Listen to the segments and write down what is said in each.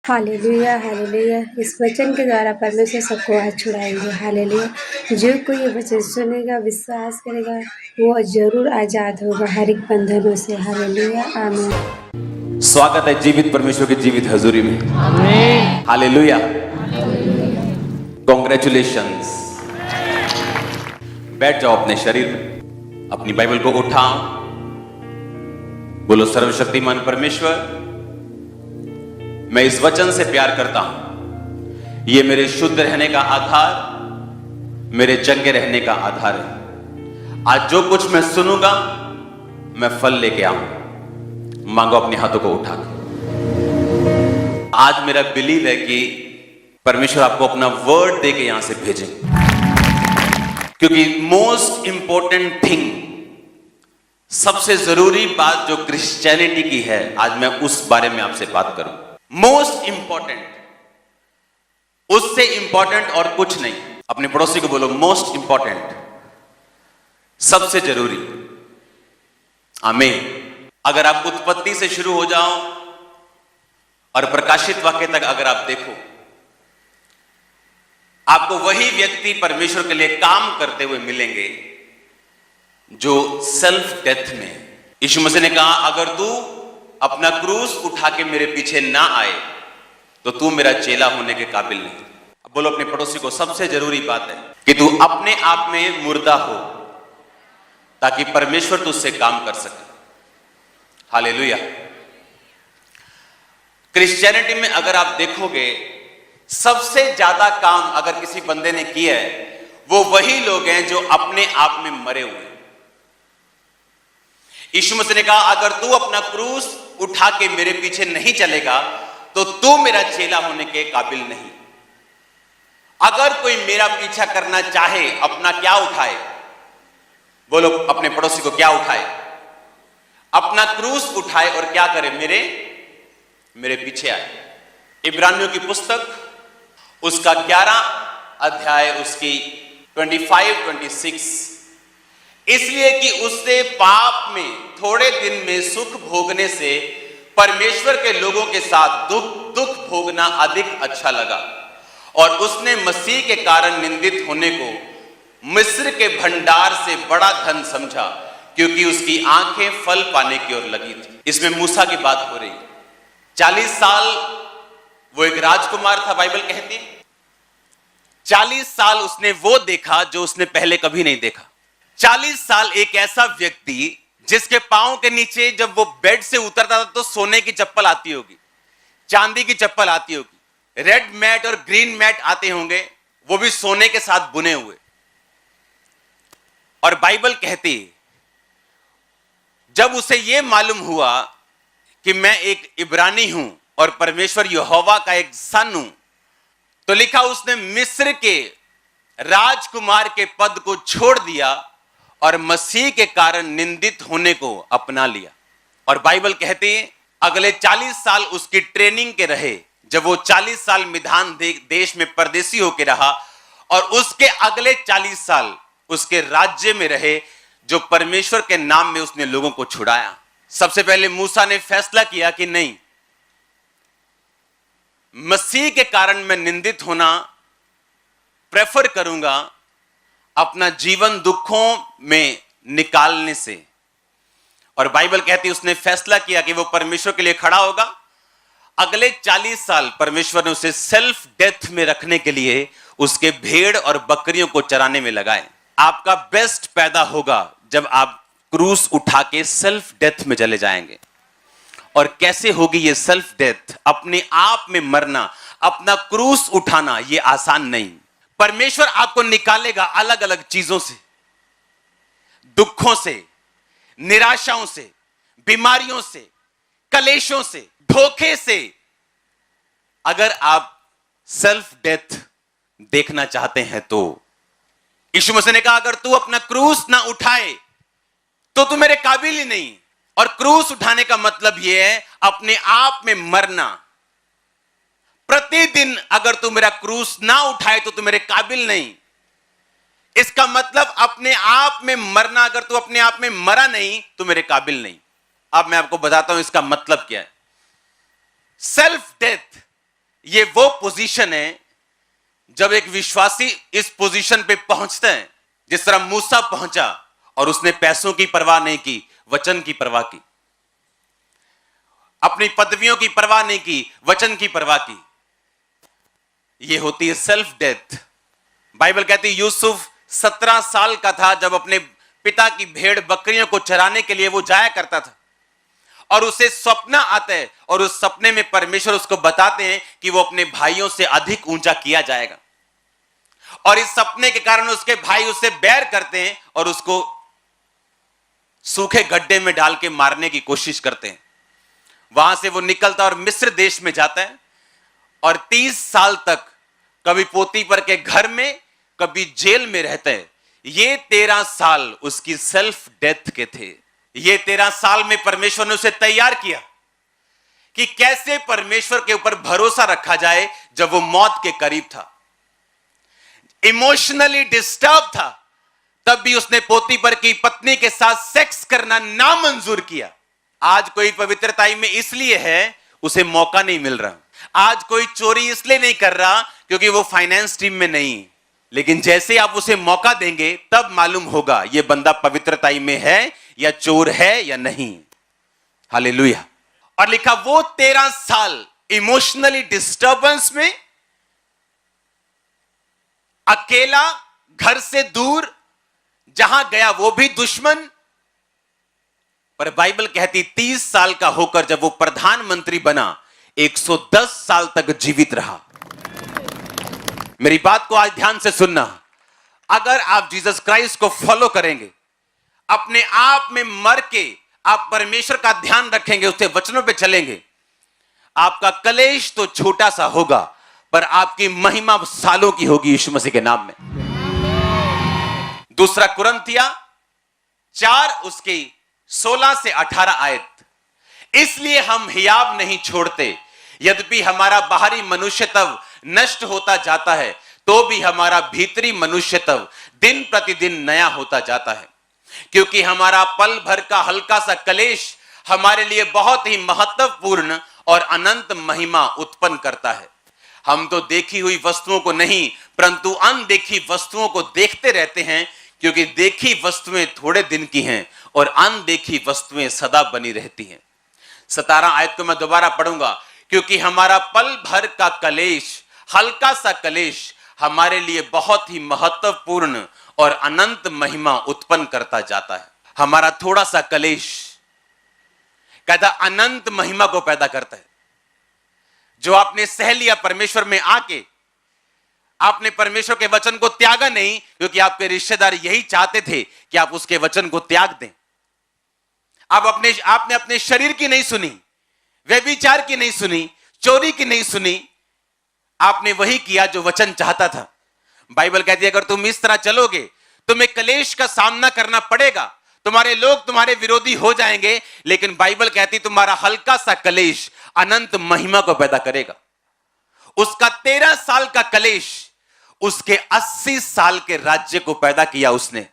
Hallelujah hallelujah. इस वचन के द्वारा परमेश्वर सबको आज छुड़ाएंगे। हालेलुया। जो कोई ये वचन सुनेगा, विश्वास करेगा, वो जरूर आजाद होगा हर एक बंधनों से। हालेलुया आमीन। स्वागत है जीवित परमेश्वर की जीवित हजूरी में। आमीन। हालेलुया। कॉन्ग्रेचुलेशंस। बैठ जाओ अपने शरीर में, अपनी बाइबल को उठाओ, बोलो सर्वशक्तिमान परमेश्वर, मैं इस वचन से प्यार करता हूं। ये मेरे शुद्ध रहने का आधार, मेरे चंगे रहने का आधार है। आज जो कुछ मैं सुनूंगा, मैं फल लेके आऊंगा। मांगो अपने हाथों को उठा के। आज मेरा बिलीव है कि परमेश्वर आपको अपना वर्ड दे के यहां से भेजेंगे, क्योंकि मोस्ट इंपॉर्टेंट थिंग, सबसे जरूरी बात जो क्रिश्चियनिटी की है, आज मैं उस बारे में आपसे बात करूं। मोस्ट इंपॉर्टेंट, उससे इंपॉर्टेंट और कुछ नहीं। अपने पड़ोसी को बोलो मोस्ट इंपॉर्टेंट, सबसे जरूरी। आमीन। अगर आप उत्पत्ति से शुरू हो जाओ और प्रकाशित वाक्य तक अगर आप देखो, आपको वही व्यक्ति परमेश्वर के लिए काम करते हुए मिलेंगे जो सेल्फ डेथ में। यीशु मसीह ने कहा, अगर तू अपना क्रूस उठा के मेरे पीछे ना आए तो तू मेरा चेला होने के काबिल नहीं। अब बोलो अपने पड़ोसी को, सबसे जरूरी बात है कि तू अपने आप में मुर्दा हो ताकि परमेश्वर तुझसे काम कर सके। हालेलुया। क्रिश्चियनिटी में अगर आप देखोगे, सबसे ज्यादा काम अगर किसी बंदे ने किया है, वो वही लोग हैं जो अपने आप में मरे हुए हैं। यीशु मसीह ने कहा, अगर तू अपना क्रूस उठा के मेरे पीछे नहीं चलेगा तो तू मेरा चेला होने के काबिल नहीं। अगर कोई मेरा पीछा करना चाहे, अपना क्या उठाए? बोलो अपने पड़ोसी को, क्या उठाए? अपना क्रूस उठाए और क्या करे? मेरे पीछे आए। इब्रानियों की पुस्तक उसका 11 अध्याय, उसकी 25-26, इसलिए कि उससे पाप में थोड़े दिन में सुख भोगने से परमेश्वर के लोगों के साथ दुख भोगना अधिक अच्छा लगा, और उसने मसीह के कारण निंदित होने को मिस्र के भंडार से बड़ा धन समझा, क्योंकि उसकी आंखें फल पाने की ओर लगी थी। इसमें मूसा की बात हो रही। 40 साल वो एक राजकुमार था, बाइबल कहती है 40 साल उसने वो देखा जो उसने पहले कभी नहीं देखा। 40 साल एक ऐसा व्यक्ति जिसके पांव के नीचे जब वो बेड से उतरता था तो सोने की चप्पल आती होगी, चांदी की चप्पल आती होगी, रेड मैट और ग्रीन मैट आते होंगे, वो भी सोने के साथ बुने हुए। और बाइबल कहती, जब उसे यह मालूम हुआ कि मैं एक इब्रानी हूं और परमेश्वर यहोवा का एक सन हूं, तो लिखा उसने मिस्र के राजकुमार के पद को छोड़ दिया और मसीह के कारण निंदित होने को अपना लिया। और बाइबल कहती है, अगले 40 साल उसकी ट्रेनिंग के रहे, जब वो 40 साल मिधान देश में परदेसी होकर रहा, और उसके अगले 40 साल उसके राज्य में रहे, जो परमेश्वर के नाम में उसने लोगों को छुड़ाया। सबसे पहले मूसा ने फैसला किया कि नहीं, मसीह के कारण मैं निंदित होना प्रेफर करूंगा अपना जीवन दुखों में निकालने से। और बाइबल कहती है उसने फैसला किया कि वो परमेश्वर के लिए खड़ा होगा। अगले 40 साल परमेश्वर ने उसे सेल्फ डेथ में रखने के लिए उसके भेड़ और बकरियों को चराने में लगाए। आपका बेस्ट पैदा होगा जब आप क्रूस उठा के सेल्फ डेथ में चले जाएंगे। और कैसे होगी ये सेल्फ डेथ? अपने आप में मरना, अपना क्रूस उठाना, ये आसान नहीं। परमेश्वर आपको निकालेगा अलग अलग चीजों से, दुखों से, निराशाओं से, बीमारियों से, कलेशों से, धोखे से। अगर आप सेल्फ डेथ देखना चाहते हैं तो यीशु मसीह ने कहा, अगर तू अपना क्रूस ना उठाए तो तू मेरे काबिल ही नहीं। और क्रूस उठाने का मतलब यह है अपने आप में मरना। प्रतिदिन अगर तू मेरा क्रूस ना उठाए तो तू मेरे काबिल नहीं। इसका मतलब अपने आप में मरना। अगर तू अपने आप में मरा नहीं तो मेरे काबिल नहीं। अब मैं आपको बताता हूं इसका मतलब क्या है। सेल्फ डेथ ये वो पोजीशन है जब एक विश्वासी इस पोजीशन पे पहुंचते हैं, जिस तरह मूसा पहुंचा और उसने पैसों की परवाह नहीं की, वचन की परवाह की, अपनी पदवियों की परवाह नहीं की, वचन की परवाह की। यह होती है सेल्फ डेथ। बाइबल कहती है यूसुफ 17 साल का था जब अपने पिता की भेड़ बकरियों को चराने के लिए वो जाया करता था, और उसे सपना आता है और उस सपने में परमेश्वर उसको बताते हैं कि वो अपने भाइयों से अधिक ऊंचा किया जाएगा, और इस सपने के कारण उसके भाई उससे बैर करते हैं और उसको सूखे गड्ढे में डाल के मारने की कोशिश करते हैं। वहां से वो निकलता और मिस्र देश में जाता है, और 30 साल तक कभी पोतीपर के घर में, कभी जेल में रहता है। ये 13 साल उसकी सेल्फ डेथ के थे। ये 13 साल में परमेश्वर ने उसे तैयार किया कि कैसे परमेश्वर के ऊपर भरोसा रखा जाए जब वो मौत के करीब था, इमोशनली डिस्टर्ब था, तब भी उसने पोतीपर की पत्नी के साथ सेक्स करना नामंजूर किया। आज कोई पवित्रताई में इसलिए है, उसे मौका नहीं मिल रहा। आज कोई चोरी इसलिए नहीं कर रहा क्योंकि वो फाइनेंस टीम में नहीं, लेकिन जैसे आप उसे मौका देंगे तब मालूम होगा ये बंदा पवित्रताई में है या चोर है या नहीं। हालेलुया। और लिखा वो 13 साल इमोशनली डिस्टर्बेंस में, अकेला, घर से दूर, जहां गया वो भी दुश्मन। पर बाइबल कहती 30 साल का होकर जब वो प्रधानमंत्री बना, 110 साल तक जीवित रहा। मेरी बात को आज ध्यान से सुनना। अगर आप जीसस क्राइस्ट को फॉलो करेंगे, अपने आप में मर के आप परमेश्वर का ध्यान रखेंगे, उसके वचनों पे चलेंगे, आपका कलेश तो छोटा सा होगा पर आपकी महिमा सालों की होगी यीशु मसीह के नाम में। दूसरा कुरिन्थिया 4 उसके 16 से 18 आयत। इसलिए हम हियाव नहीं छोड़ते, यद्यपि हमारा बाहरी मनुष्य तब नष्ट होता जाता है, तो भी हमारा भीतरी मनुष्य तब दिन प्रतिदिन नया होता जाता है। क्योंकि हमारा पल भर का हल्का सा कलेश हमारे लिए बहुत ही महत्वपूर्ण और अनंत महिमा उत्पन्न करता है। हम तो देखी हुई वस्तुओं को नहीं परंतु अनदेखी वस्तुओं को देखते रहते हैं, क्योंकि देखी वस्तुएं थोड़े दिन की हैं और अनदेखी वस्तुएं सदा बनी रहती हैं। 17 आयत को मैं दोबारा पढ़ूंगा। क्योंकि हमारा पल भर का कलेश, हल्का सा कलेश हमारे लिए बहुत ही महत्वपूर्ण और अनंत महिमा उत्पन्न करता जाता है। हमारा थोड़ा सा कलेश कहता अनंत महिमा को पैदा करता है। जो आपने सह लिया परमेश्वर में आके, आपने परमेश्वर के वचन को त्यागा नहीं, क्योंकि आपके रिश्तेदार यही चाहते थे कि आप उसके वचन को त्याग दें। आपने अपने शरीर की नहीं सुनी, व्यभिचार की नहीं सुनी, चोरी की नहीं सुनी, आपने वही किया जो वचन चाहता था। बाइबल कहती है अगर तुम इस तरह चलोगे तुम्हें कलेश का सामना करना पड़ेगा, तुम्हारे लोग तुम्हारे विरोधी हो जाएंगे, लेकिन बाइबल कहती तुम्हारा हल्का सा कलेश अनंत महिमा को पैदा करेगा। उसका 13 साल का कलेश उसके 80 साल के राज्य को पैदा किया उसने।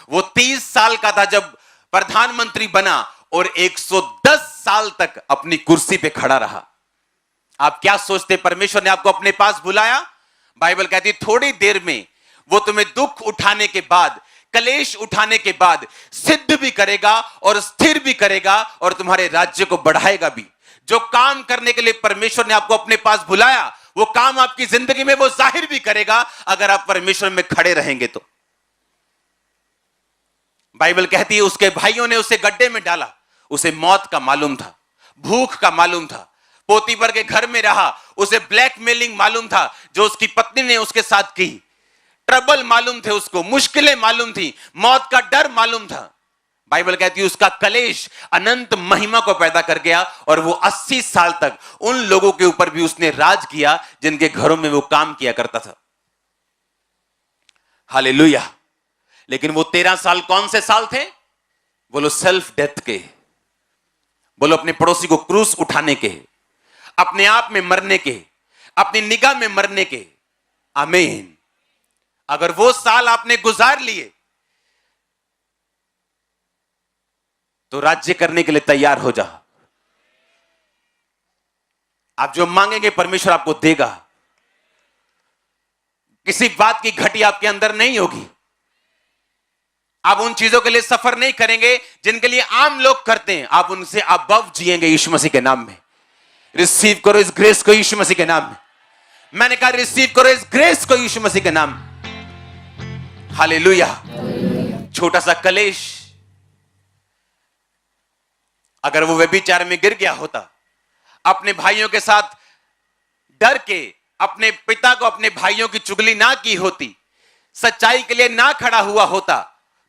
वो 30 साल का था जब प्रधानमंत्री बना और 110 साल तक अपनी कुर्सी पे खड़ा रहा। आप क्या सोचते परमेश्वर ने आपको अपने पास बुलाया? बाइबल कहती थोड़ी देर में वो तुम्हें दुख उठाने के बाद, कलेश उठाने के बाद सिद्ध भी करेगा और स्थिर भी करेगा और तुम्हारे राज्य को बढ़ाएगा भी। जो काम करने के लिए परमेश्वर ने आपको अपने पास बुलाया, वो काम आपकी जिंदगी में वो जाहिर भी करेगा अगर आप परमेश्वर में खड़े रहेंगे तो। बाइबल कहती है उसके भाइयों ने उसे गड्ढे में डाला। उसे मौत का मालूम था, भूख का मालूम था, पोतीपर के घर में रहा, उसे ब्लैकमेलिंग मालूम था जो उसकी पत्नी ने उसके साथ की, ट्रबल मालूम थे उसको, मुश्किलें मालूम थी, मौत का डर मालूम था। बाइबल कहती है उसका कलेश अनंत महिमा को पैदा कर गया और वो 80 साल तक उन लोगों के ऊपर भी उसने राज किया जिनके घरों में वो काम किया करता था। हालेलुया। लेकिन वो 13 साल कौन से साल थे? बोलो सेल्फ डेथ के, बोलो अपने पड़ोसी को क्रूस उठाने के, अपने आप में मरने के, अपनी निगाह में मरने के। आमीन। अगर वो साल आपने गुजार लिए तो राज्य करने के लिए तैयार हो जा। आप जो मांगेंगे परमेश्वर आपको देगा। किसी बात की घटी आपके अंदर नहीं होगी। आप उन चीजों के लिए सफर नहीं करेंगे जिनके लिए आम लोग करते हैं। आप उनसे अबव जिएंगे यीशु मसीह के नाम में। रिसीव करो इस ग्रेस को यीशु मसीह के नाम में। मैंने कहा रिसीव करो इस ग्रेस को यीशु मसीह के नाम में। हालेलुया। छोटा सा कलेश अगर वो व्यभिचार में गिर गया होता, अपने भाइयों के साथ डर के अपने पिता को, अपने भाइयों की चुगली ना की होती, सच्चाई के लिए ना खड़ा हुआ होता,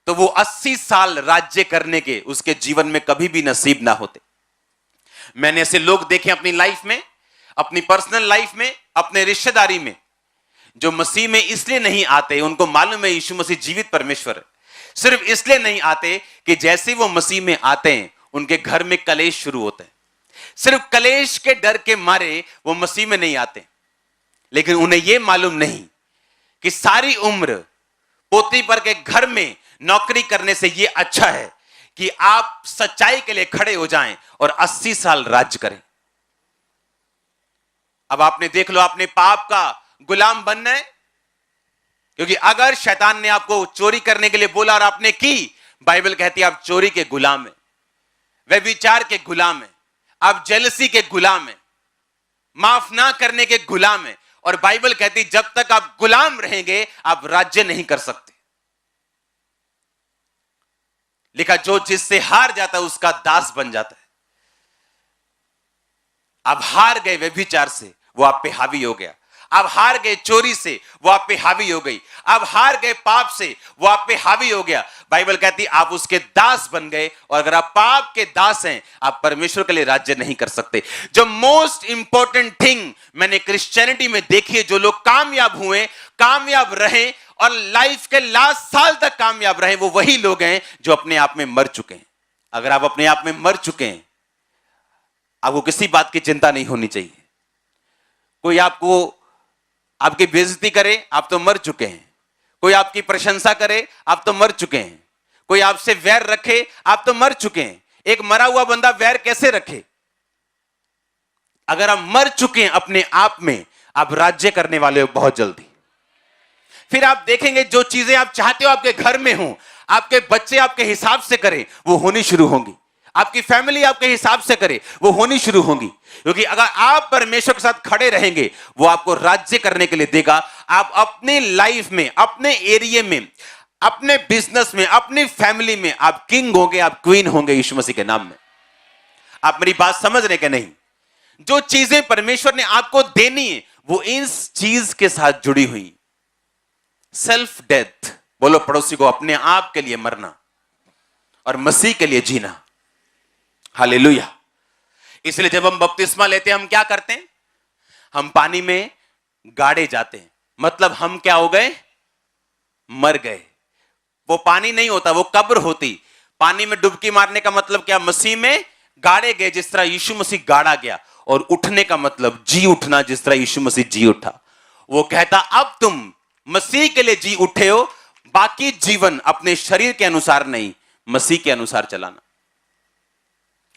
तो वो 80 साल राज्य करने के उसके जीवन में कभी भी नसीब ना होते। मैंने ऐसे लोग देखे अपनी लाइफ में, अपनी पर्सनल लाइफ में, अपने रिश्तेदारी में, जो मसीह में इसलिए नहीं आते, उनको मालूम है यीशु मसीह जीवित परमेश्वर है, सिर्फ इसलिए नहीं आते कि जैसे वो मसीह में आते हैं उनके घर में कलेश शुरू होते हैं। सिर्फ कलेश के डर के मारे वो मसीह में नहीं आते, लेकिन उन्हें यह मालूम नहीं कि सारी उम्र पोती पर के घर में नौकरी करने से यह अच्छा है कि आप सच्चाई के लिए खड़े हो जाएं और 80 साल राज्य करें। अब आपने देख लो, आपने पाप का गुलाम बनना है, क्योंकि अगर शैतान ने आपको चोरी करने के लिए बोला और आपने की, बाइबल कहती है आप चोरी के गुलाम हैं, व्यभिचार के गुलाम हैं, आप जेलसी के गुलाम हैं, माफ ना करने के गुलाम हैं। और बाइबल कहती जब तक आप गुलाम रहेंगे आप राज्य नहीं कर सकते। लिखा जो जिससे हार जाता है उसका दास बन जाता है। आप हार गए व्यभिचार से, वो आप पे हावी हो गया। आप हार गए चोरी से, वो आप पे हावी हो गई। आप हार गए पाप से, वो आप पे हावी हो गया। बाइबल कहती आप उसके दास बन गए, और अगर आप पाप के दास हैं आप परमेश्वर के लिए राज्य नहीं कर सकते। जो मोस्ट इंपॉर्टेंट थिंग मैंने क्रिश्चियनिटी में देखी है, जो लोग कामयाब हुए, कामयाब रहे और लाइफ के लास्ट साल तक कामयाब रहे, वो वही लोग हैं जो अपने आप में मर चुके हैं। अगर आप अपने आप में मर चुके हैं, आपको किसी बात की चिंता नहीं होनी चाहिए। कोई आपको आपकी बेइज्जती करे, आप तो मर चुके हैं। कोई आपकी प्रशंसा करे, आप तो मर चुके हैं। कोई आपसे वैर रखे, आप तो मर चुके हैं। एक मरा हुआ बंदा वैर कैसे रखे? अगर आप मर चुके हैं अपने आप में, आप राज्य करने वाले हो बहुत जल्दी। फिर आप देखेंगे जो चीजें आप चाहते हो आपके घर में हो, आपके बच्चे आपके हिसाब से करें, वो होनी शुरू होंगी। आपकी फैमिली आपके हिसाब से करे, वो होनी शुरू होंगी। क्योंकि अगर आप परमेश्वर के साथ खड़े रहेंगे, वो आपको राज्य करने के लिए देगा। आप अपनी लाइफ में, अपने एरिया में, अपने बिजनेस में, अपनी फैमिली में आप किंग होंगे, आप क्वीन होंगे यीशु मसीह के नाम में। आप मेरी बात समझ रहे कि नहीं? जो चीजें परमेश्वर ने आपको देनी है वो इस चीज के साथ जुड़ी हुई। सेल्फ डेथ, बोलो पड़ोसी को, अपने आप के लिए मरना और मसीह के लिए जीना। हालेलुया। इसलिए जब हम बपतिस्मा लेते हैं, हम क्या करते हैं? हम पानी में गाड़े जाते हैं। मतलब हम क्या हो गए? मर गए। वो पानी नहीं होता, वो कब्र होती। पानी में डुबकी मारने का मतलब क्या? मसीह में गाड़े गए, जिस तरह यीशु मसीह गाड़ा गया। और उठने का मतलब जी उठना, जिस तरह यीशु मसीह जी उठा। वो कहता अब तुम मसीह के लिए जी उठे हो, बाकी जीवन अपने शरीर के अनुसार नहीं, मसीह के अनुसार चलाना।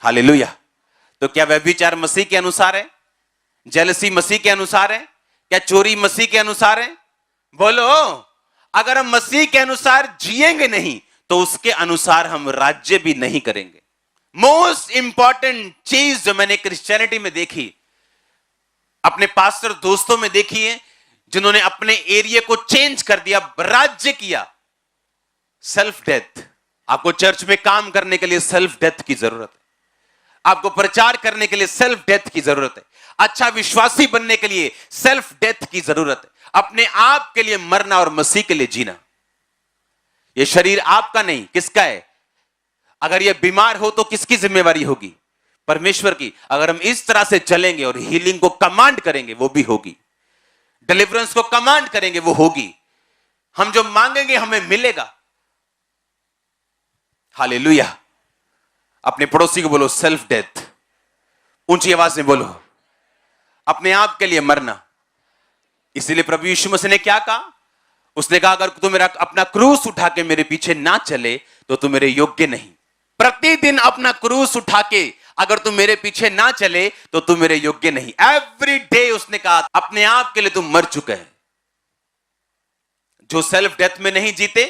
हालेलुया। तो क्या व्यभिचार मसीह के अनुसार है? जेलसी मसीह के अनुसार है? क्या चोरी मसीह के अनुसार है? बोलो। अगर हम मसीह के अनुसार जिएंगे नहीं, तो उसके अनुसार हम राज्य भी नहीं करेंगे। मोस्ट इंपॉर्टेंट चीज जो मैंने क्रिश्चियनिटी में देखी, अपने पास्टर दोस्तों में देखी है, जिन्होंने अपने एरिया को चेंज कर दिया, राज्य किया, सेल्फ डेथ। आपको चर्च में काम करने के लिए सेल्फ डेथ की जरूरत है। आपको प्रचार करने के लिए सेल्फ डेथ की जरूरत है। अच्छा विश्वासी बनने के लिए सेल्फ डेथ की जरूरत है। अपने आप के लिए मरना और मसीह के लिए जीना। यह शरीर आपका नहीं, किसका है? अगर यह बीमार हो तो किसकी जिम्मेवारी होगी? परमेश्वर की। अगर हम इस तरह से चलेंगे और हीलिंग को कमांड करेंगे, वो भी होगी। डिलीवरेंस को कमांड करेंगे, वो होगी। हम जो मांगेंगे हमें मिलेगा। हालेलुया। अपने पड़ोसी को बोलो सेल्फ डेथ, ऊंची आवाज में बोलो, अपने आप के लिए मरना। इसीलिए प्रभु यीशु मसीह ने क्या कहा? उसने कहा अगर तू मेरा अपना क्रूस उठा के मेरे पीछे ना चले तो तू मेरे योग्य नहीं। प्रतिदिन अपना क्रूस उठा के अगर तू मेरे पीछे ना चले तो तू मेरे योग्य नहीं। एवरी डे उसने कहा अपने आप के लिए तू मर चुका है। जो सेल्फ डेथ में नहीं जीते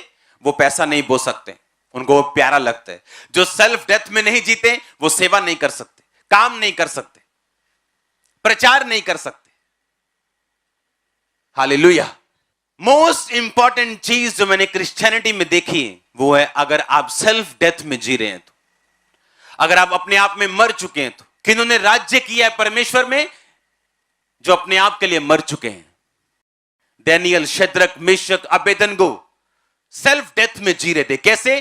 वो पैसा नहीं बो सकते, उनको वो प्यारा लगता है। जो सेल्फ डेथ में नहीं जीते वो सेवा नहीं कर सकते, काम नहीं कर सकते, प्रचार नहीं कर सकते। हालेलुया। मोस्ट इंपॉर्टेंट चीज जो मैंने क्रिश्चियनिटी में देखी है वो है अगर आप सेल्फ डेथ में जी रहे हैं तो, अगर आप अपने आप में मर चुके हैं तो। किन्होंने राज्य किया है परमेश्वर में? जो अपने आप के लिए मर चुके हैं। Daniel, Shadrach, Meshach, Abednego self death में जी रहे थे। कैसे?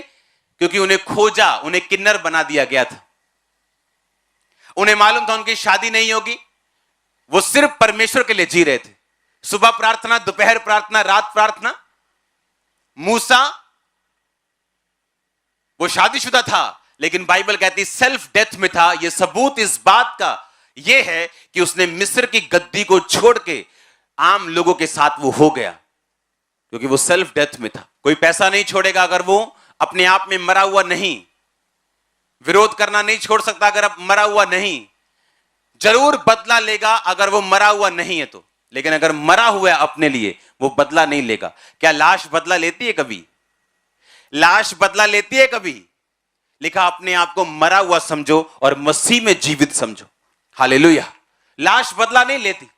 क्योंकि उन्हें खोजा, उन्हें किन्नर बना दिया गया था। उन्हें मालूम था उनकी शादी नहीं होगी, वो सिर्फ परमेश्वर के लिए जी रहे थे। सुबह प्रार्थना, दोपहर प्रार्थना, रात प्रार्थना। मूसा वो शादीशुदा था लेकिन बाइबल कहती सेल्फ डेथ में था। यह सबूत इस बात का यह है कि उसने मिस्र की गद्दी को छोड़ के आम लोगों के साथ वो हो गया, क्योंकि वो सेल्फ डेथ में था। कोई पैसा नहीं छोड़ेगा अगर वो अपने आप में मरा हुआ नहीं। विरोध करना नहीं छोड़ सकता अगर अब मरा हुआ नहीं। जरूर बदला लेगा अगर वो मरा हुआ नहीं है तो, लेकिन अगर मरा हुआ है अपने लिए वो बदला नहीं लेगा। क्या लाश बदला लेती है कभी? लाश बदला लेती है कभी? लिखा अपने आप को मरा हुआ समझो और मसीह में जीवित समझो। हालेलुया। लाश बदला नहीं लेती।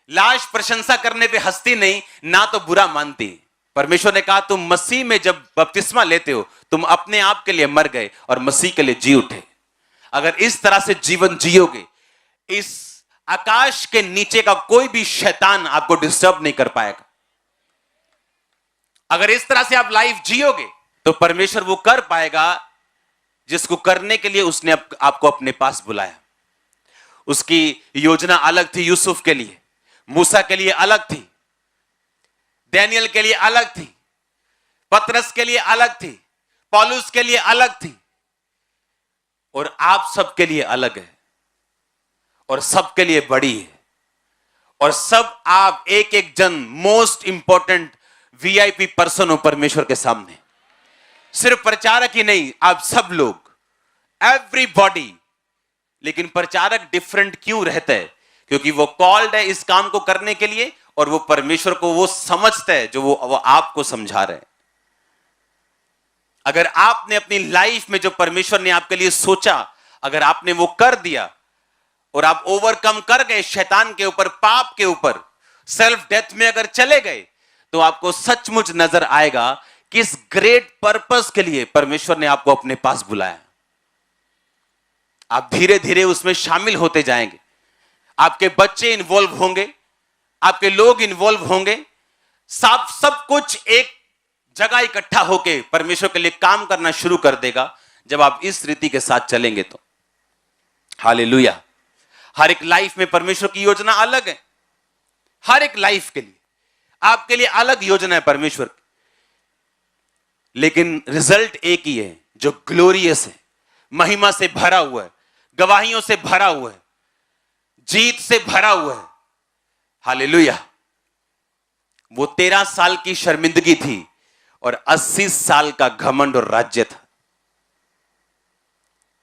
लाश प्रशंसा करने पे हंसती नहीं, ना तो बुरा मानती। परमेश्वर ने कहा तुम मसीह में जब बपतिस्मा लेते हो तुम अपने आप के लिए मर गए और मसीह के लिए जी उठे। अगर इस तरह से जीवन जियोगे, इस आकाश के नीचे का कोई भी शैतान आपको डिस्टर्ब नहीं कर पाएगा। अगर इस तरह से आप लाइफ जियोगे तो परमेश्वर वो कर पाएगा जिसको करने के लिए उसने आपको अपने पास बुलाया। उसकी योजना अलग थी यूसुफ के लिए, मूसा के लिए अलग थी, डैनियल के लिए अलग थी, पतरस के लिए अलग थी, पौलुस के लिए अलग थी, और आप सबके लिए अलग है और सबके लिए बड़ी है। और सब आप एक एक जन मोस्ट इंपॉर्टेंट वीआईपी पर्सन हो परमेश्वर के सामने। सिर्फ प्रचारक ही नहीं, आप सब लोग, एवरीबॉडी। लेकिन प्रचारक डिफरेंट क्यों रहता है? क्योंकि वो कॉल्ड है इस काम को करने के लिए और वो परमेश्वर को वो समझता है जो वो आपको समझा रहे हैं। अगर आपने अपनी लाइफ में जो परमेश्वर ने आपके लिए सोचा, अगर आपने वो कर दिया और आप ओवरकम कर गए शैतान के ऊपर, पाप के ऊपर, सेल्फ डेथ में अगर चले गए, तो आपको सचमुच नजर आएगा किस ग्रेट पर्पस के लिए परमेश्वर ने आपको अपने पास बुलाया। आप धीरे धीरे उसमें शामिल होते जाएंगे। आपके बच्चे इन्वॉल्व होंगे, आपके लोग इन्वॉल्व होंगे, सब कुछ एक जगह इकट्ठा होकर परमेश्वर के लिए काम करना शुरू कर देगा जब आप इस रीति के साथ चलेंगे तो। हालेलुया। हर एक लाइफ में परमेश्वर की योजना अलग है। हर एक लाइफ के लिए आपके लिए अलग योजना है परमेश्वर की, लेकिन रिजल्ट एक ही है जो ग्लोरियस है, महिमा से भरा हुआ है, गवाहियों से भरा हुआ है, जीत से भरा हुआ है। हालेलुया। वो 13 साल की शर्मिंदगी थी और 80 साल का घमंड और राज्य था।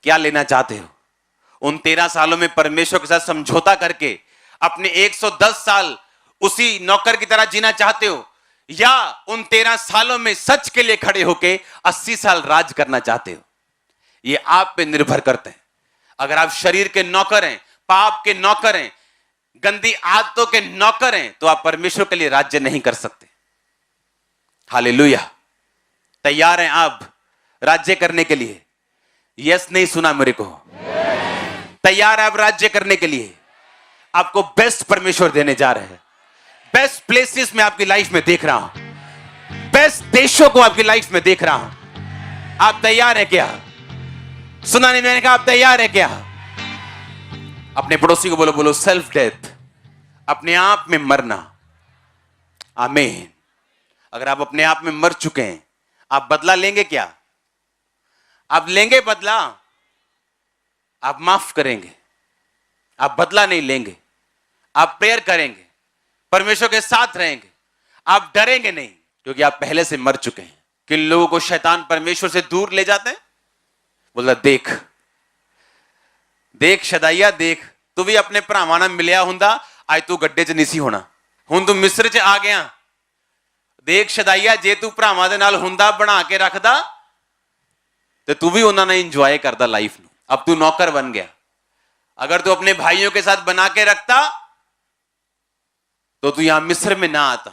क्या लेना चाहते हो? उन 13 सालों में परमेश्वर के साथ समझौता करके अपने 110 साल उसी नौकर की तरह जीना चाहते हो, या उन 13 सालों में सच के लिए खड़े होके 80 साल राज करना चाहते हो? ये आप पे निर्भर करते हैं। अगर आप शरीर के नौकर हैं, पाप के नौकर हैं, गंदी आदतों के नौकर हैं, तो आप परमेश्वर के लिए राज्य नहीं कर सकते। हालेलुया। तैयार हैं आप राज्य करने के लिए? यस नहीं सुना मेरे को? तैयार है आप राज्य करने के लिए? आपको बेस्ट परमेश्वर देने जा रहे हैं। बेस्ट प्लेसेस में आपकी लाइफ में देख रहा हूं, बेस्ट देशों को आपकी लाइफ में देख रहा हूं। आप तैयार है क्या? सुना नहीं मैंने कहा आप तैयार है क्या? अपने पड़ोसी को बोलो, बोलो सेल्फ डेथ, अपने आप में मरना। आमीन। अगर आप अपने आप में मर चुके हैं, आप बदला लेंगे क्या? आप लेंगे बदला? आप माफ करेंगे, आप बदला नहीं लेंगे। आप प्रेयर करेंगे, परमेश्वर के साथ रहेंगे, आप डरेंगे नहीं, क्योंकि आप पहले से मर चुके हैं। किन लोगों को शैतान परमेश्वर से दूर ले जाते हैं? बोला देख, देख शदाइया देख, तू भी अपने भरावां नाल मिलिया हुंदा अज तू गड्डे च नहीं सी होना, हुण तू मिस्र च आ गया। देख शदाइया जे तू भरावां दे नाल हुंदा बना के रखदा ते तू भी उन्हां नाल इंजॉय करदा लाइफ नूं। अब तू नौकर बन गया। अगर तू अपने भाइयों के साथ बना के रखता तो तू यहां मिस्र में ना आता।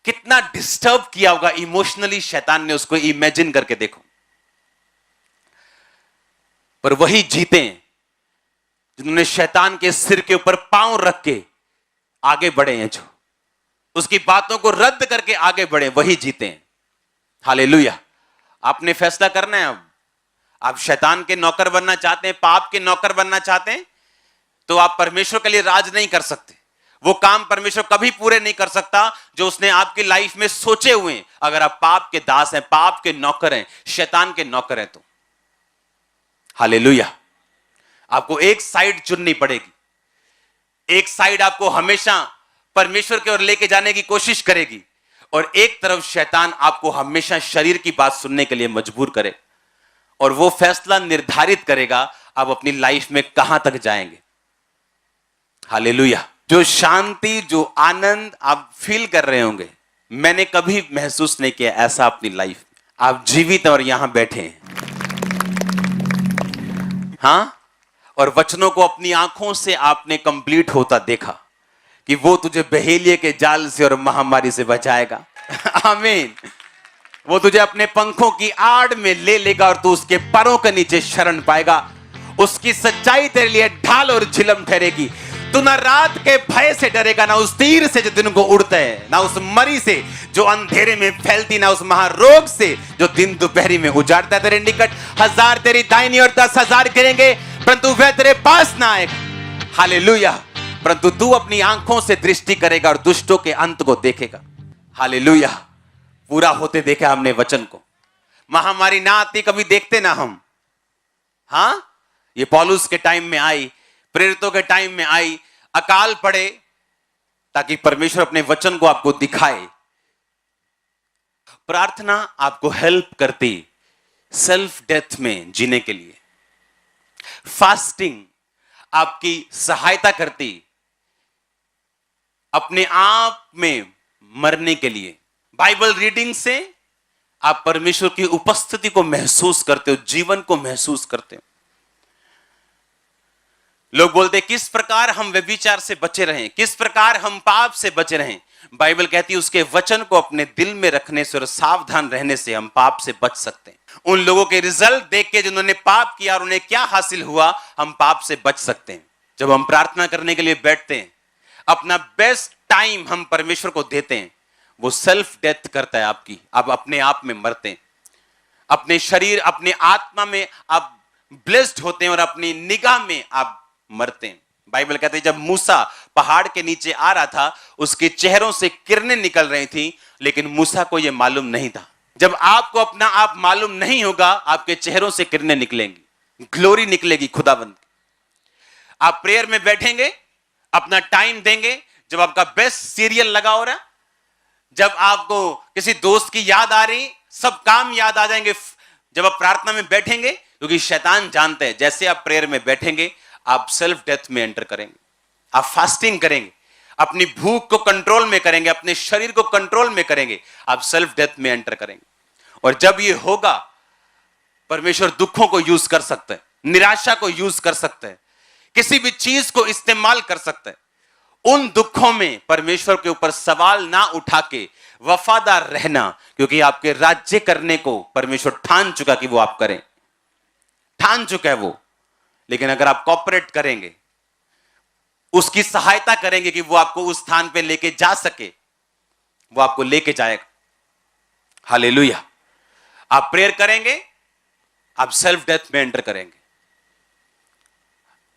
कितना डिस्टर्ब किया होगा इमोशनली शैतान ने उसको, इमेजिन करके देखो। पर वही जीते जिन्होंने शैतान के सिर के ऊपर पांव रख के आगे बढ़े हैं, जो उसकी बातों को रद्द करके आगे बढ़े, वही जीते हैं। हालेलुया। आपने फैसला करना है। अब आप शैतान के नौकर बनना चाहते हैं, पाप के नौकर बनना चाहते हैं, तो आप परमेश्वर के लिए राज नहीं कर सकते। वो काम परमेश्वर कभी पूरे नहीं कर सकता जो उसने आपकी लाइफ में सोचे हुए हैं। अगर आप पाप के दास हैं, पाप के नौकर हैं, शैतान के नौकर हैं तो। हालेलुया। आपको एक साइड चुननी पड़ेगी। एक साइड आपको हमेशा परमेश्वर की ओर लेके जाने की कोशिश करेगी और एक तरफ शैतान आपको हमेशा शरीर की बात सुनने के लिए मजबूर करे, और वो फैसला निर्धारित करेगा आप अपनी लाइफ में कहां तक जाएंगे। हालेलुया। जो शांति, जो आनंद आप फील कर रहे होंगे, मैंने कभी महसूस नहीं किया ऐसा अपनी लाइफ में। आप जीवित और यहां बैठे हैं, हां, और वचनों को अपनी आंखों से आपने कंप्लीट होता देखा कि वो तुझे बहेलिये के जाल से और महामारी से बचाएगा। आमीन। वो तुझे अपने पंखों की आड़ में ले लेगा और तू उसके पैरों के नीचे शरण पाएगा। उसकी सच्चाई तेरे लिए ढाल और झिलम ठहरेगी। तू ना रात के भय से डरेगा, ना उस तीर से जो दिन को उड़ता है, ना उस मरी से जो अंधेरे में फैलती, ना उस महारोग से जो दिन दोपहरी में उजाड़ता है। तेरे निकट 1000 तेरी दाहिनी और 10,000 गिरेंगे परंतु वह तेरे पास ना आएगा। हालेलुया। परंतु तू अपनी आंखों से दृष्टि करेगा और दुष्टों के अंत को देखेगा। हालेलुया। पूरा होते देखा हमने वचन को। महामारी ना आती कभी देखते ना हम। हां, ये पौलुस के टाइम में आई, प्रेरितों के टाइम में आई, अकाल पड़े ताकि परमेश्वर अपने वचन को आपको दिखाए। प्रार्थना आपको हेल्प करती सेल्फ डेथ में जीने के लिए। फास्टिंग आपकी सहायता करती अपने आप में मरने के लिए। बाइबल रीडिंग से आप परमेश्वर की उपस्थिति को महसूस करते हो, जीवन को महसूस करते हो। लोग बोलते हैं किस प्रकार हम व्यभिचार से बचे रहें, किस प्रकार हम पाप से बचे रहें। बाइबल कहती है उसके वचन को अपने दिल में रखने से और सावधान रहने से हम पाप से बच सकते हैं। उन लोगों के रिजल्ट देख के जिन्होंने पाप किया और उन्हें क्या हासिल हुआ, हम पाप से बच सकते हैं। जब हम प्रार्थना करने के लिए बैठते हैं, अपना बेस्ट टाइम हम परमेश्वर को देते हैं, वो सेल्फ डेथ करता है आपकी। आप अपने आप में मरते हैं, अपने शरीर, अपने आत्मा में आप ब्लेस्ड होते हैं और अपनी निगाह में आप मरते हैं। बाइबल कहते हैं जब मूसा पहाड़ के नीचे आ रहा था, उसके चेहरों से किरणें निकल रही थी, लेकिन मूसा को यह मालूम नहीं था। जब आपको अपना आप मालूम नहीं होगा, आपके चेहरों से किरणें निकलेंगी, ग्लोरी निकलेगी खुदावंद। आप प्रेयर में बैठेंगे, अपना टाइम देंगे, जब आपका बेस्ट सीरियल लगा हो रहा, जब आपको किसी दोस्त की याद आ रही, सब काम याद आ जाएंगे जब आप प्रार्थना में बैठेंगे, क्योंकि शैतान जानते हैं जैसे आप प्रेयर में बैठेंगे आप सेल्फ डेथ में एंटर करेंगे। आप फास्टिंग करेंगे, अपनी भूख को कंट्रोल में करेंगे, अपने शरीर को कंट्रोल में करेंगे, आप सेल्फ डेथ में एंटर करेंगे। और जब ये होगा, परमेश्वर दुखों को यूज कर सकते हैं, निराशा को यूज कर सकते हैं, किसी भी चीज को इस्तेमाल कर सकते हैं। उन दुखों में परमेश्वर के ऊपर सवाल ना उठा के वफादार रहना, क्योंकि आपके राज्य करने को परमेश्वर ठान चुका कि वो आप करें, ठान चुका है वो। लेकिन अगर आप कॉपरेट करेंगे, उसकी सहायता करेंगे कि वो आपको उस स्थान पे लेके जा सके, वो आपको लेके जाएगा। हालेलुया। आप प्रेयर करेंगे, आप सेल्फ डेथ में एंटर करेंगे,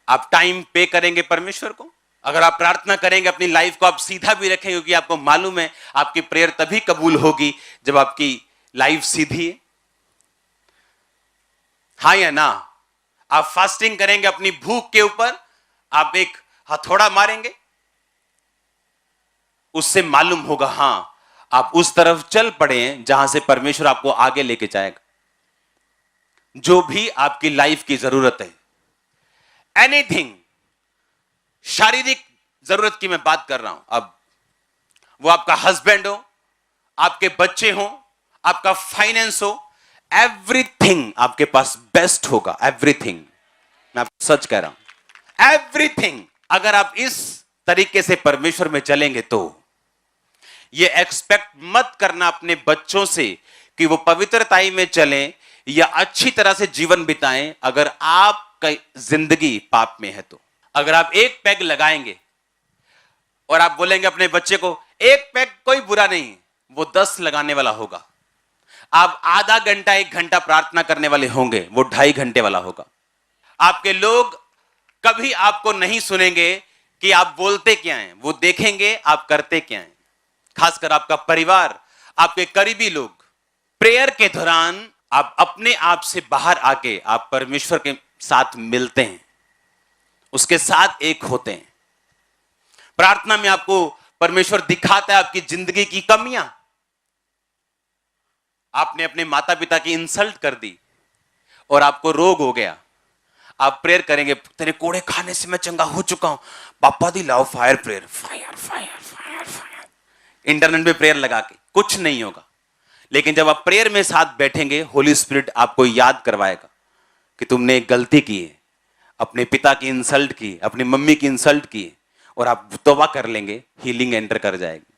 आप टाइम पे करेंगे परमेश्वर को। अगर आप प्रार्थना करेंगे, अपनी लाइफ को आप सीधा भी रखेंगे, क्योंकि आपको मालूम है आपकी प्रेयर तभी कबूल होगी जब आपकी लाइफ सीधी है। हाँ या ना? आप फास्टिंग करेंगे, अपनी भूख के ऊपर आप एक हथौड़ा मारेंगे, उससे मालूम होगा हां आप उस तरफ चल पड़े हैं जहां से परमेश्वर आपको आगे लेके जाएगा। जो भी आपकी लाइफ की जरूरत है, एनीथिंग, शारीरिक जरूरत की मैं बात कर रहा हूं, अब वो आपका हस्बैंड हो, आपके बच्चे हो, आपका फाइनेंस हो, एवरीथिंग आपके पास बेस्ट होगा। एवरीथिंग, मैं आपको सच कह रहा हूं, एवरीथिंग। अगर आप इस तरीके से परमेश्वर में चलेंगे तो ये एक्सपेक्ट मत करना अपने बच्चों से कि वो पवित्रताई में चलें या अच्छी तरह से जीवन बिताएं अगर आपका जिंदगी पाप में है तो। अगर आप एक पैग लगाएंगे और आप बोलेंगे अपने बच्चे को एक पैग कोई बुरा नहीं, वो 10 लगाने वाला होगा। आप आधा घंटा 1 घंटा प्रार्थना करने वाले होंगे, वो 2.5 घंटे वाला होगा। आपके लोग कभी आपको नहीं सुनेंगे कि आप बोलते क्या हैं, वो देखेंगे आप करते क्या हैं। खासकर आपका परिवार, आपके करीबी लोग। प्रेयर के दौरान आप अपने आप से बाहर आके आप परमेश्वर के साथ मिलते हैं, उसके साथ एक होते हैं। प्रार्थना में आपको परमेश्वर दिखाता है आपकी जिंदगी की कमियां। आपने अपने माता पिता की इंसल्ट कर दी और आपको रोग हो गया, आप प्रेयर करेंगे, तेरे कोड़े खाने से मैं चंगा हो चुका हूं, पापा दी लाओ fire prayer, fire fire fire fire, internet पे प्रेयर लगा के कुछ नहीं होगा। लेकिन जब आप प्रेयर में साथ बैठेंगे, होली स्पिरिट आपको याद करवाएगा कि तुमने एक गलती की है, अपने पिता की इंसल्ट की, अपनी मम्मी की इंसल्ट की, और आप तौबा कर लेंगे, हीलिंग एंटर कर जाएगी।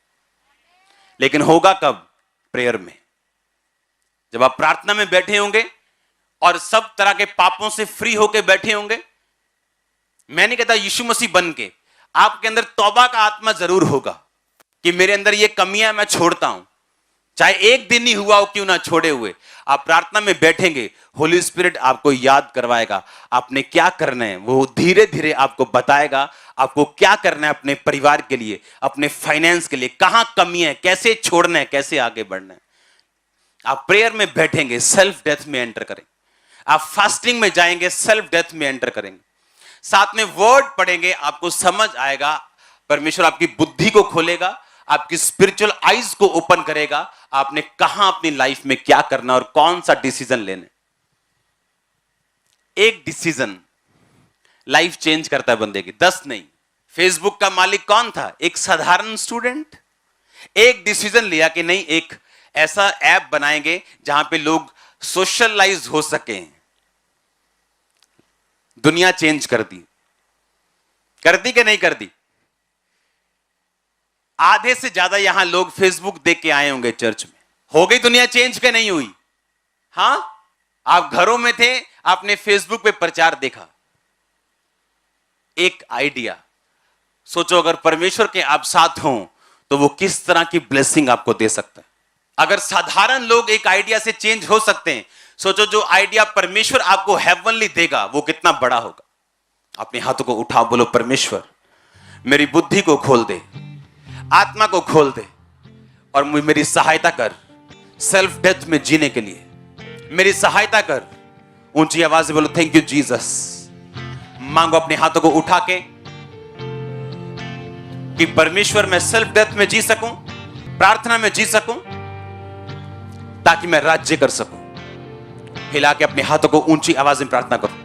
लेकिन होगा कब? प्रेयर में। जब आप प्रार्थना में बैठे होंगे और सब तरह के पापों से फ्री होके बैठे होंगे, मैं नहीं कहता यीशु मसीह बन के, आपके अंदर तौबा का आत्मा जरूर होगा कि मेरे अंदर ये कमियां मैं छोड़ता हूं, चाहे एक दिन ही हुआ हो क्यों ना छोड़े हुए। आप प्रार्थना में बैठेंगे, होली स्पिरिट आपको याद करवाएगा आपने क्या करना है, वो धीरे धीरे आपको बताएगा आपको क्या करना है अपने परिवार के लिए, अपने फाइनेंस के लिए, कहां कमी है, कैसे छोड़ना है, कैसे आगे बढ़ना है। आप प्रेयर में बैठेंगे, सेल्फ डेथ में एंटर करें। आप फास्टिंग में जाएंगे, सेल्फ डेथ में एंटर करेंगे। साथ में वर्ड पढ़ेंगे, आपको समझ आएगा, परमेश्वर आपकी बुद्धि को खोलेगा, आपकी स्पिरिचुअल आईज को ओपन करेगा, आपने कहां अपनी लाइफ में क्या करना और कौन सा डिसीजन लेना। एक डिसीजन लाइफ चेंज करता है बंदे की, 10 नहीं। फेसबुक का मालिक कौन था? एक साधारण स्टूडेंट। एक डिसीजन लिया कि नहीं, एक ऐसा ऐप बनाएंगे जहां पे लोग सोशलाइज हो सके। दुनिया चेंज कर दी कि नहीं कर दी? आधे से ज्यादा यहां लोग फेसबुक देख के आए होंगे चर्च में। हो गई दुनिया चेंज के नहीं हुई? हां, आप घरों में थे, आपने फेसबुक पे प्रचार देखा, एक आइडिया। सोचो अगर परमेश्वर के आप साथ हों तो वो किस तरह की ब्लेसिंग आपको दे सकता है। अगर साधारण लोग एक आइडिया से चेंज हो सकते हैं, सोचो जो आइडिया परमेश्वर आपको हेवनली देगा वो कितना बड़ा होगा। अपने हाथों को उठा, बोलो परमेश्वर मेरी बुद्धि को खोल दे, आत्मा को खोल दे और मेरी सहायता कर सेल्फ डेथ में जीने के लिए। मेरी सहायता कर। ऊंची आवाज से बोलो थैंक यू जीसस। मांगो अपने हाथों को उठा के कि परमेश्वर मैं सेल्फ डेथ में जी सकूं, प्रार्थना में जी सकूं, ताकि मैं राज्य कर सकूं। हिला के अपने हाथों को ऊंची आवाज में प्रार्थना करो।